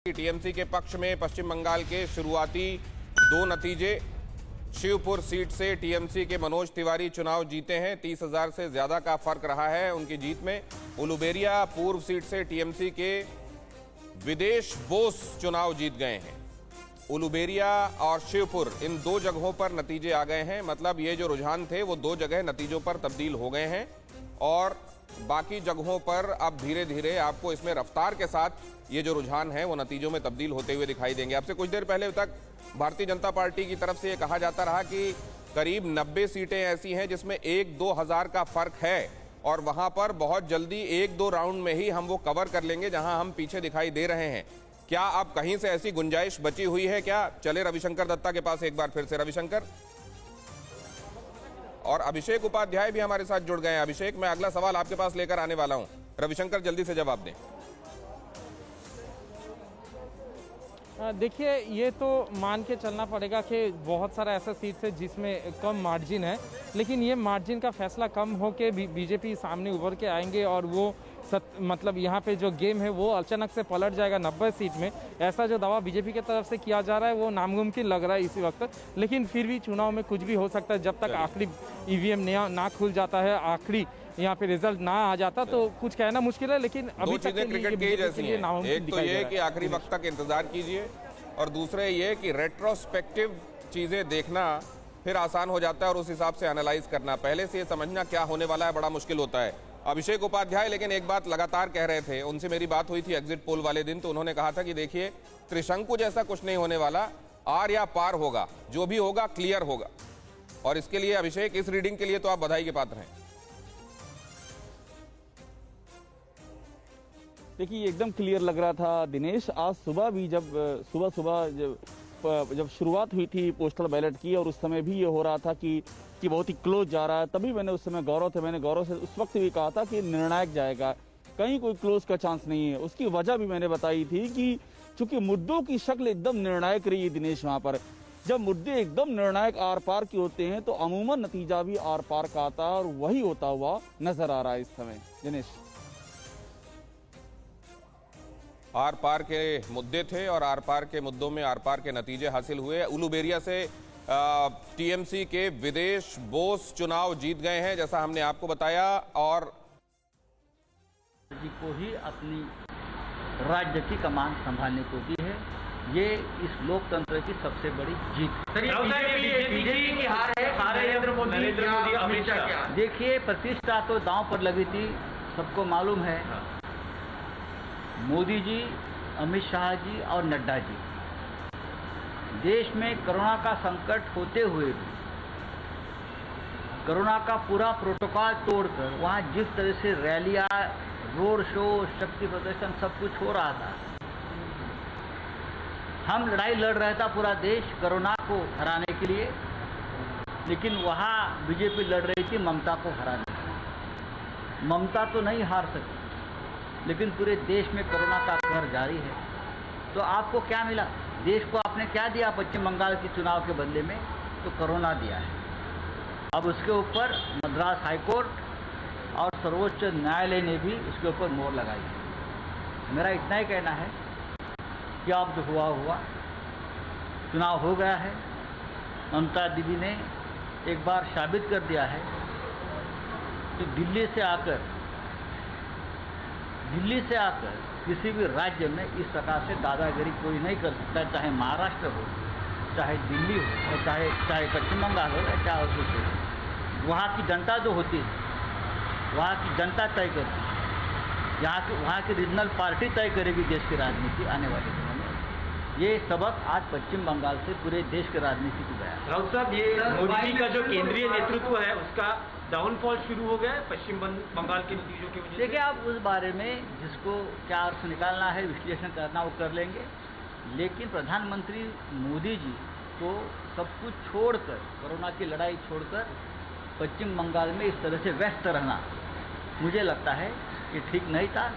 TMC के पक्ष में पश्चिम बंगाल के शुरुआती दो नतीजे। शिवपुर सीट से टीएमसी के मनोज तिवारी चुनाव जीते हैं। 30,000 से ज्यादा का फर्क रहा है उनकी जीत में। उलुबेरिया पूर्व सीट से टीएमसी के विदेश बोस चुनाव जीत गए हैं। उलुबेरिया और शिवपुर इन दो जगहों पर नतीजे आ गए हैं। मतलब ये जो रुझान थे वो दो जगह नतीजों पर तब्दील हो गए हैं और बाकी जगहों पर अब धीरे धीरे आपको इसमें रफ्तार के साथ ये जो रुझान है वो नतीजों में तब्दील होते हुए दिखाई देंगे। आपसे कुछ देर पहले तक भारतीय जनता पार्टी की तरफ से ये कहा जाता रहा कि करीब 90 सीटें ऐसी हैं जिसमें 1-2 हज़ार का फर्क है और वहां पर बहुत जल्दी 1-2 राउंड में ही हम वो कवर कर लेंगे जहां हम पीछे दिखाई दे रहे हैं। क्या अब कहीं से ऐसी गुंजाइश बची हुई है क्या? चले रविशंकर दत्ता के पास एक बार फिर से। रविशंकर और अभिषेक उपाध्याय भी हमारे साथ जुड़ गए हैं। अभिषेक, मैं अगला सवाल आपके पास लेकर आने वाला हूं। रविशंकर जल्दी से जवाब दें। देखिए, ये तो मान के चलना पड़ेगा कि बहुत सारा ऐसा सीट है जिसमें कम मार्जिन है, लेकिन ये मार्जिन का फैसला कम हो के बीजेपी सामने उभर के आएंगे और वो मतलब यहाँ पे जो गेम है वो अचानक से पलट जाएगा 90 सीट में। ऐसा जो दावा बीजेपी की तरफ से किया जा रहा है वो नामुमकिन लग रहा है इसी वक्त, लेकिन फिर भी चुनाव में कुछ भी हो सकता है। जब तक आखिरी ईवीएम ना खुल जाता है, आखिरी यहाँ पे रिजल्ट ना आ जाता तो कुछ कहना मुश्किल है। लेकिन अभी तक क्रिकेट की जैसी है। एक तो ये कि आखिरी वक्त तक इंतजार कीजिए और दूसरे ये कि रेट्रोस्पेक्टिव चीजें देखना फिर आसान हो जाता है और उस हिसाब से एनालाइज करना, पहले से ये समझना क्या होने वाला है बड़ा मुश्किल होता है। अभिषेक उपाध्याय लेकिन एक बात लगातार कह रहे थे, उनसे मेरी बात हुई थी एग्जिट पोल वाले दिन, तो उन्होंने कहा था कि देखिए त्रिशंकु जैसा कुछ नहीं होने वाला, आर या पार होगा, जो भी होगा क्लियर होगा। और इसके लिए अभिषेक, इस रीडिंग के लिए तो आप बधाई के पात्र हैं। देखिए, एकदम क्लियर लग रहा था दिनेश। आज सुबह भी जब जब शुरुआत हुई थी पोस्टल बैलेट की और उस समय भी ये हो रहा था कि बहुत ही क्लोज जा रहा है, तभी मैंने उस समय मैंने गौरव से उस वक्त भी कहा था कि निर्णायक जाएगा, कहीं कोई क्लोज का चांस नहीं है। उसकी वजह भी मैंने बताई थी कि चूंकि मुद्दों की शक्ल एकदम निर्णायक रही है दिनेश। वहां पर जब मुद्दे एकदम निर्णायक आर पार के होते हैं तो अमूमन नतीजा भी आर पार का आता है और वही होता हुआ नजर आ रहा है इस समय दिनेश। आर पार के मुद्दे थे और आर पार के मुद्दों में आर पार के नतीजे हासिल हुए। उलुबेरिया से टीएमसी के विदेश बोस चुनाव जीत गए हैं जैसा हमने आपको बताया और जी को ही अपनी राज्य की कमान संभालने को दी है। ये इस लोकतंत्र की सबसे बड़ी जीत बीजेपी की हार है। नरेंद्र मोदी, अमित शाह, देखिए प्रतिष्ठा तो दांव पर लगी थी, सबको मालूम है। मोदी जी, अमित शाह जी और नड्डा जी देश में कोरोना का संकट होते हुए भी कोरोना का पूरा प्रोटोकॉल तोड़कर वहां जिस तरह से रैलियां, रोड शो, शक्ति प्रदर्शन सब कुछ हो रहा था। हम लड़ाई लड़ रहा था पूरा देश कोरोना को हराने के लिए, लेकिन वहां बीजेपी लड़ रही थी ममता को हराने। ममता तो नहीं हार सकी, लेकिन पूरे देश में कोरोना का कहर जारी है। तो आपको क्या मिला? देश को आपने क्या दिया पश्चिम बंगाल के चुनाव के बदले में? तो कोरोना दिया है। अब उसके ऊपर मद्रास हाईकोर्ट और सर्वोच्च न्यायालय ने भी उसके ऊपर मोहर लगाई है। मेरा इतना ही कहना है कि अब जो हुआ चुनाव हो गया है। ममता दीदी ने एक बार साबित कर दिया है कि दिल्ली से आकर किसी भी राज्य में इस प्रकार से दादागिरी कोई नहीं कर सकता, चाहे महाराष्ट्र हो, चाहे दिल्ली हो, और चाहे पश्चिम बंगाल हो या चाहे कुछ हो। वहाँ की जनता जो होती है, वहाँ की जनता तय करती है। वहाँ की रीजनल पार्टी तय करेगी देश की राजनीति आने वाले दिनों में। ये सबक आज पश्चिम बंगाल से पूरे देश की राजनीति को गया। राउत साहब, ये मोदी जी का जो केंद्रीय नेतृत्व है उसका डाउनफॉल शुरू हो गया है पश्चिम बंगाल के नतीजों की वजह से। देखिए, आप उस बारे में जिसको क्या अर्थ निकालना है, विश्लेषण करना, वो कर लेंगे। लेकिन प्रधानमंत्री मोदी जी को सब कुछ छोड़कर, कोरोना की लड़ाई छोड़कर पश्चिम बंगाल में इस तरह से व्यस्त रहना मुझे लगता है कि ठीक नहीं था।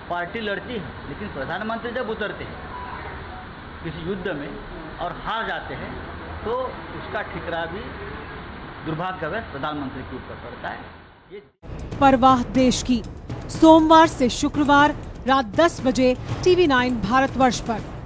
पार्टी लड़ती है, लेकिन प्रधानमंत्री जब उतरते हैं किसी युद्ध में और हार जाते हैं तो उसका ठिकरा भी दुर्भाग्यवश प्रधानमंत्री के ऊपर पड़ता है। परवाह देश की, सोमवार से शुक्रवार रात 10 बजे TV9 भारतवर्ष पर।